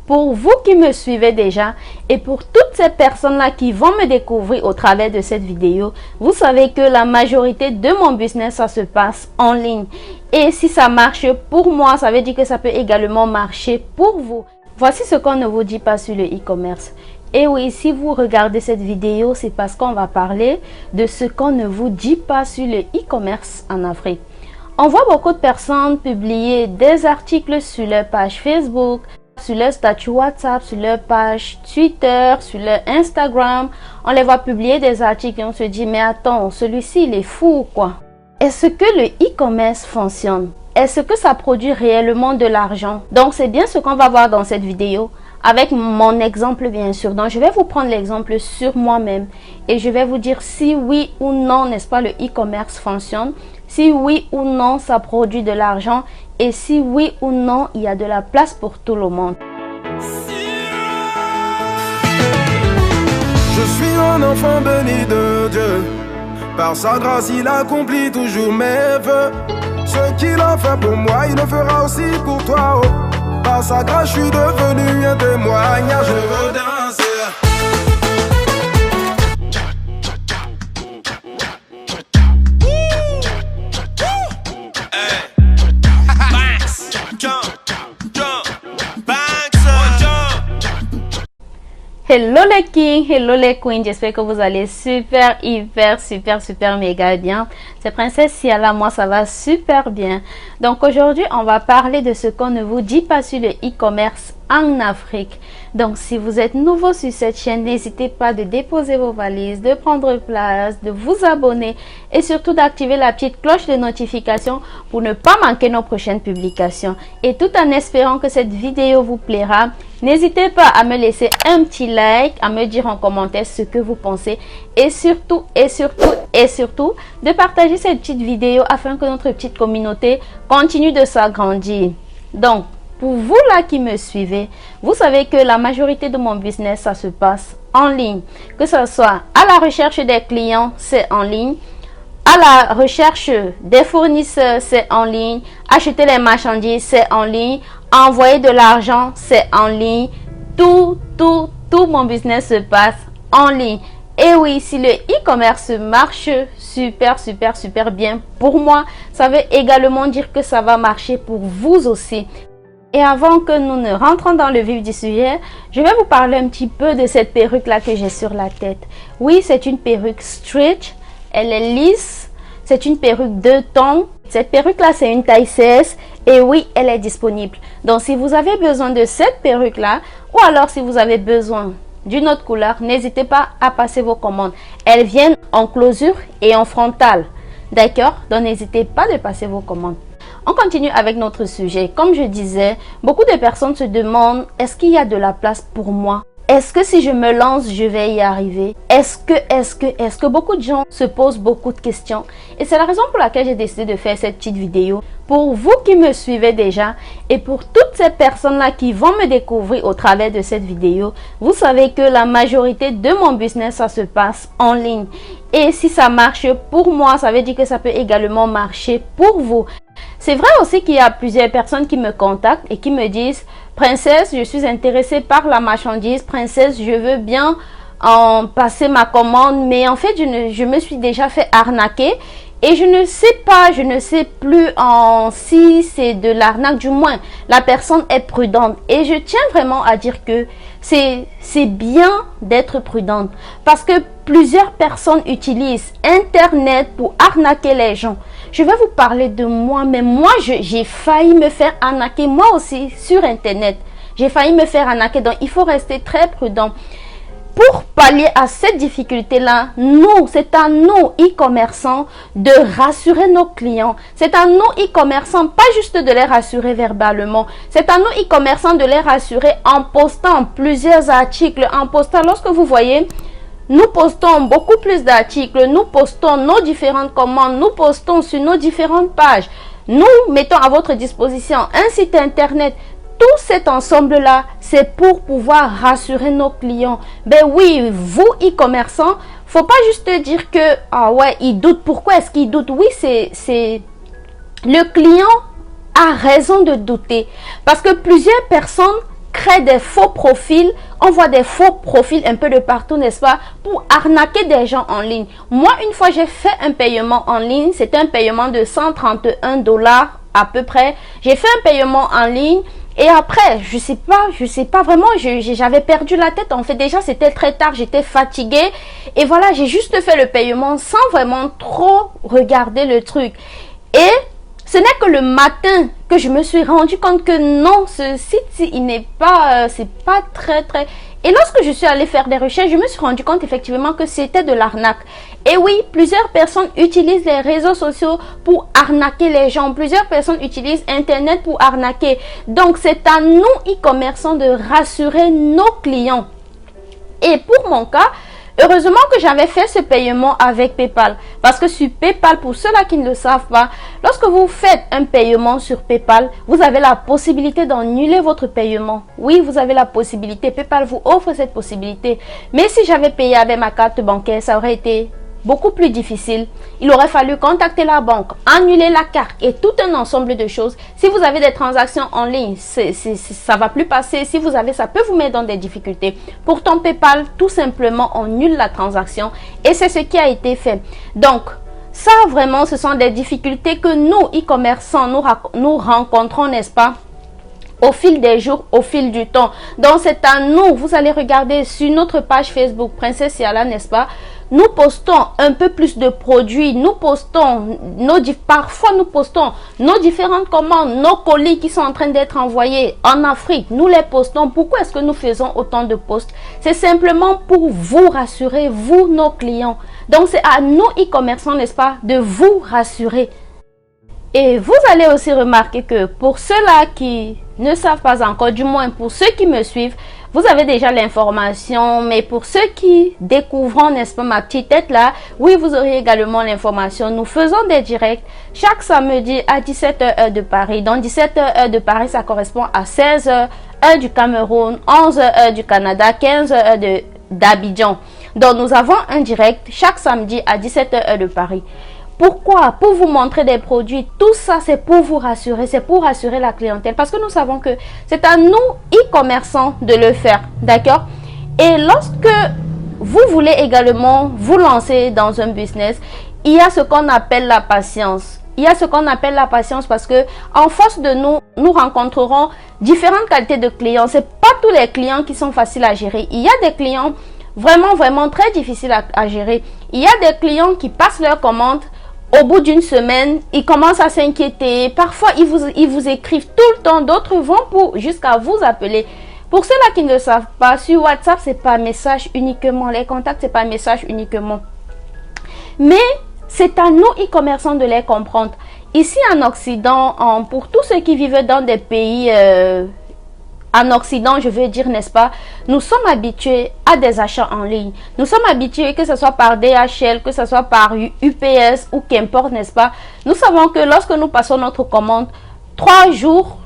Pour vous qui me suivez déjà et pour toutes ces personnes-là qui vont me découvrir au travers de cette vidéo, vous savez que la majorité de mon business, ça se passe en ligne. Et si ça marche pour moi, ça veut dire que ça peut également marcher pour vous. Voici ce qu'on ne vous dit pas sur le e-commerce. Et oui, si vous regardez cette vidéo, c'est parce qu'on va parler de ce qu'on ne vous dit pas sur le e-commerce en Afrique. On voit beaucoup de personnes publier des articles sur leur page Facebook, sur leur statut WhatsApp, sur leur page Twitter, sur leur Instagram. On les voit publier des articles et on se dit, mais attends, celui-ci, il est fou ou quoi? Est-ce que le e-commerce fonctionne? Est-ce que ça produit réellement de l'argent? Donc, c'est bien ce qu'on va voir dans cette vidéo. Avec mon exemple bien sûr. Donc je vais vous prendre l'exemple sur moi-même et je vais vous dire si oui ou non, n'est-ce pas, le e-commerce fonctionne, si oui ou non ça produit de l'argent et si oui ou non il y a de la place pour tout le monde. Je suis un enfant béni de Dieu, par sa grâce il accomplit toujours mes vœux. Ce qu'il a fait pour moi il le fera aussi pour toi. Oh. Par sa grâce, je suis devenu un témoignage. Je veux danser. Hello les kings, hello les queens, j'espère que vous allez super, super méga bien. C'est Princesse Siala, moi ça va super bien. Donc aujourd'hui on va parler de ce qu'on ne vous dit pas sur le e-commerce en Afrique. Donc si vous êtes nouveau sur cette chaîne, n'hésitez pas de déposer vos valises, de prendre place, de vous abonner et surtout d'activer la petite cloche de notification pour ne pas manquer nos prochaines publications. Et tout en espérant que cette vidéo vous plaira, n'hésitez pas à me laisser un petit like, à me dire en commentaire ce que vous pensez et surtout de partager cette petite vidéo afin que notre petite communauté continue de s'agrandir. Donc, pour vous là qui me suivez, vous savez que la majorité de mon business, ça se passe en ligne. Que ce soit à la recherche des clients, c'est en ligne. À la recherche des fournisseurs, c'est en ligne. Acheter les marchandises, c'est en ligne. Envoyer de l'argent, c'est en ligne. Tout mon business se passe en ligne. Et oui, si le e-commerce marche super bien pour moi, ça veut également dire que ça va marcher pour vous aussi. Et avant que nous ne rentrons dans le vif du sujet, je vais vous parler un petit peu de cette perruque là que j'ai sur la tête. Oui, c'est une perruque stretch, elle est lisse, c'est une perruque 2 tons. Cette perruque là c'est une taille 16 et oui, elle est disponible. Donc si vous avez besoin de cette perruque là ou alors si vous avez besoin d'une autre couleur, n'hésitez pas à passer vos commandes. Elles viennent en closure et en frontal. D'accord? Donc n'hésitez pas de passer vos commandes. On continue avec notre sujet. Comme je disais, beaucoup de personnes se demandent, est-ce qu'il y a de la place pour moi? Est-ce que si je me lance, je vais y arriver? Est-ce que beaucoup de gens se posent beaucoup de questions? Et c'est la raison pour laquelle j'ai décidé de faire cette petite vidéo. Pour vous qui me suivez déjà et pour toutes ces personnes-là qui vont me découvrir au travers de cette vidéo, vous savez que la majorité de mon business, ça se passe en ligne. Et si ça marche pour moi, ça veut dire que ça peut également marcher pour vous. C'est vrai aussi qu'il y a plusieurs personnes qui me contactent et qui me disent « Princesse, je suis intéressée par la marchandise. Princesse, je veux bien en passer ma commande. Mais en fait, je me suis déjà fait arnaquer et je ne sais plus si c'est de l'arnaque. Du moins, la personne est prudente. Et je tiens vraiment à dire que c'est bien d'être prudente parce que plusieurs personnes utilisent Internet pour arnaquer les gens. Je vais vous parler de moi, mais moi, j'ai failli me faire arnaquer, moi aussi, sur Internet. J'ai failli me faire arnaquer, donc il faut rester très prudent. Pour pallier à cette difficulté-là, c'est à nous, e-commerçants, de rassurer nos clients. C'est à nous, e-commerçants, pas juste de les rassurer verbalement. C'est à nous, e-commerçants, de les rassurer en postant plusieurs articles, en postant, lorsque vous voyez... Nous postons beaucoup plus d'articles, nous postons nos différentes commandes, nous postons sur nos différentes pages. Nous mettons à votre disposition un site internet. Tout cet ensemble-là, c'est pour pouvoir rassurer nos clients. Ben oui, vous, e-commerçants, faut pas juste dire que, ah ouais, il doute. Pourquoi est-ce qu'il doute? Oui, c'est le client a raison de douter. Parce que plusieurs personnes crée des faux profils, on voit des faux profils un peu de partout, n'est-ce pas, pour arnaquer des gens en ligne. Moi, une fois, j'ai fait un paiement en ligne, c'était un paiement de 131 $ à peu près. J'ai fait un paiement en ligne et après, je sais pas vraiment, j'avais perdu la tête. En fait, déjà, c'était très tard, j'étais fatiguée et voilà, j'ai juste fait le paiement sans vraiment trop regarder le truc. Et ce n'est que le matin que je me suis rendu compte que non, ce site, il n'est pas, c'est pas très. Et lorsque je suis allée faire des recherches, je me suis rendu compte effectivement que c'était de l'arnaque. Et oui, plusieurs personnes utilisent les réseaux sociaux pour arnaquer les gens. Plusieurs personnes utilisent Internet pour arnaquer. Donc, c'est à nous, e-commerçants, de rassurer nos clients. Et pour mon cas, heureusement que j'avais fait ce paiement avec PayPal. Parce que sur PayPal, pour ceux-là qui ne le savent pas, lorsque vous faites un paiement sur PayPal, vous avez la possibilité d'annuler votre paiement. Oui, vous avez la possibilité. PayPal vous offre cette possibilité. Mais si j'avais payé avec ma carte bancaire, ça aurait été beaucoup plus difficile. Il aurait fallu contacter la banque, annuler la carte et tout un ensemble de choses. Si vous avez des transactions en ligne, ça va plus passer. Si vous avez, ça peut vous mettre dans des difficultés. Pourtant, PayPal, tout simplement, annule la transaction et c'est ce qui a été fait. Donc, ça vraiment, ce sont des difficultés que nous, e-commerçants, nous rencontrons, n'est-ce pas? Au fil des jours, au fil du temps. Donc, c'est à nous. Vous allez regarder sur notre page Facebook, Princesse Yala, n'est-ce pas? Nous postons un peu plus de produits. Nous postons parfois nous postons nos différentes commandes, nos colis qui sont en train d'être envoyés en Afrique. Nous les postons. Pourquoi est-ce que nous faisons autant de posts? C'est simplement pour vous rassurer, vous, nos clients. Donc, c'est à nous, e-commerçants, n'est-ce pas, de vous rassurer. Et vous allez aussi remarquer que pour ceux-là qui ne savent pas encore, du moins pour ceux qui me suivent, vous avez déjà l'information, mais pour ceux qui découvrent, n'est-ce pas, ma petite tête là, oui, vous aurez également l'information. Nous faisons des directs chaque samedi à 17h heure de Paris. Donc 17h heure de Paris, ça correspond à 16h heure du Cameroun, 11h heure du Canada, 15h heure d'Abidjan. Donc nous avons un direct chaque samedi à 17h heure de Paris. Pourquoi? Pour vous montrer des produits. Tout ça, c'est pour vous rassurer. C'est pour rassurer la clientèle. Parce que nous savons que c'est à nous, e-commerçants, de le faire. D'accord? Et lorsque vous voulez également vous lancer dans un business, il y a ce qu'on appelle la patience. Il y a ce qu'on appelle la patience parce que en face de nous, nous rencontrerons différentes qualités de clients. C'est pas tous les clients qui sont faciles à gérer. Il y a des clients vraiment très difficiles à gérer. Il y a des clients qui passent leurs commandes. Au bout d'une semaine, ils commencent à s'inquiéter. Parfois, ils vous écrivent tout le temps. D'autres vont jusqu'à vous appeler. Pour ceux-là qui ne le savent pas, sur WhatsApp, c'est pas message uniquement. Les contacts, c'est pas message uniquement. Mais c'est à nous, e-commerçants, de les comprendre. Ici, en Occident, pour tous ceux qui vivent dans des pays... en Occident, je veux dire, n'est-ce pas, nous sommes habitués à des achats en ligne. Nous sommes habitués, que ce soit par DHL, que ce soit par UPS ou qu'importe, n'est-ce pas. Nous savons que lorsque nous passons notre commande, 3 jours,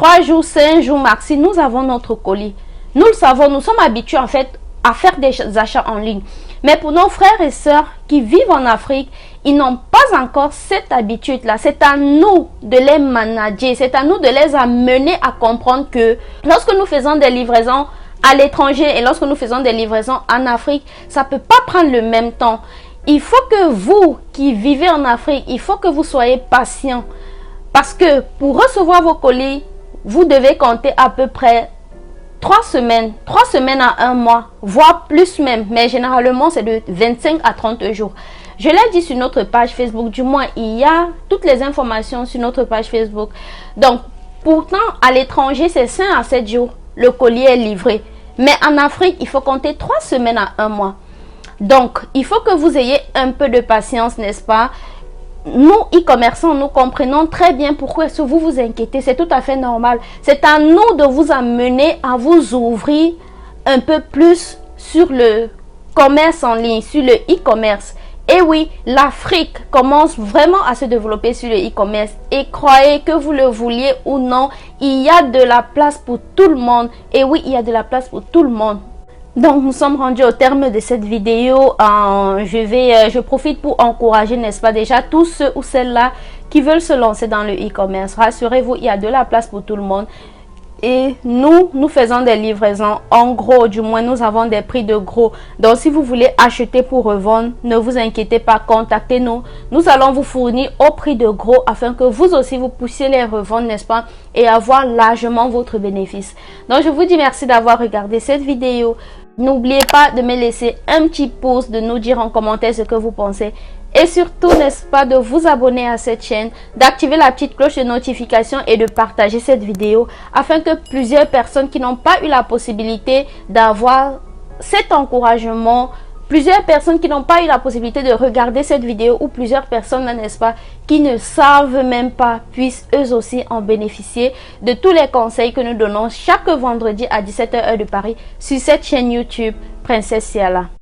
5 jours maxi, nous avons notre colis. Nous le savons, nous sommes habitués en fait à faire des achats en ligne. Mais pour nos frères et sœurs qui vivent en Afrique, ils n'ont pas encore cette habitude-là. C'est à nous de les manager. C'est à nous de les amener à comprendre que lorsque nous faisons des livraisons à l'étranger et lorsque nous faisons des livraisons en Afrique, ça ne peut pas prendre le même temps. Il faut que vous qui vivez en Afrique, il faut que vous soyez patient. Parce que pour recevoir vos colis, vous devez compter à peu près 3 semaines à 1 mois, voire plus même. Mais généralement, c'est de 25 à 30 jours. Je l'ai dit sur notre page Facebook, du moins, il y a toutes les informations sur notre page Facebook. Donc, pourtant, à l'étranger, c'est 5 à 7 jours, le colis est livré. Mais en Afrique, il faut compter 3 semaines à 1 mois. Donc, il faut que vous ayez un peu de patience, n'est-ce pas? Nous, e-commerçants, nous comprenons très bien pourquoi est-ce que vous vous inquiétez. C'est tout à fait normal. C'est à nous de vous amener à vous ouvrir un peu plus sur le commerce en ligne, sur le e-commerce. Et oui, l'Afrique commence vraiment à se développer sur le e-commerce. Et croyez que vous le vouliez ou non, il y a de la place pour tout le monde. Et oui, il y a de la place pour tout le monde. Donc, nous sommes rendus au terme de cette vidéo. Je profite pour encourager, n'est-ce pas, déjà tous ceux ou celles-là qui veulent se lancer dans le e-commerce. Rassurez-vous, il y a de la place pour tout le monde. Et nous faisons des livraisons en gros, du moins nous avons des prix de gros. Donc si vous voulez acheter pour revendre, ne vous inquiétez pas, contactez-nous. Nous allons vous fournir au prix de gros afin que vous aussi vous puissiez les revendre, n'est-ce pas, et avoir largement votre bénéfice. Donc je vous dis merci d'avoir regardé cette vidéo. N'oubliez pas de me laisser un petit pouce, de nous dire en commentaire ce que vous pensez. Et surtout, n'est-ce pas, de vous abonner à cette chaîne, d'activer la petite cloche de notification et de partager cette vidéo afin que plusieurs personnes qui n'ont pas eu la possibilité d'avoir cet encouragement, plusieurs personnes qui n'ont pas eu la possibilité de regarder cette vidéo ou plusieurs personnes, n'est-ce pas, qui ne savent même pas, puissent eux aussi en bénéficier de tous les conseils que nous donnons chaque vendredi à 17h heure de Paris sur cette chaîne YouTube Princesse Ciala.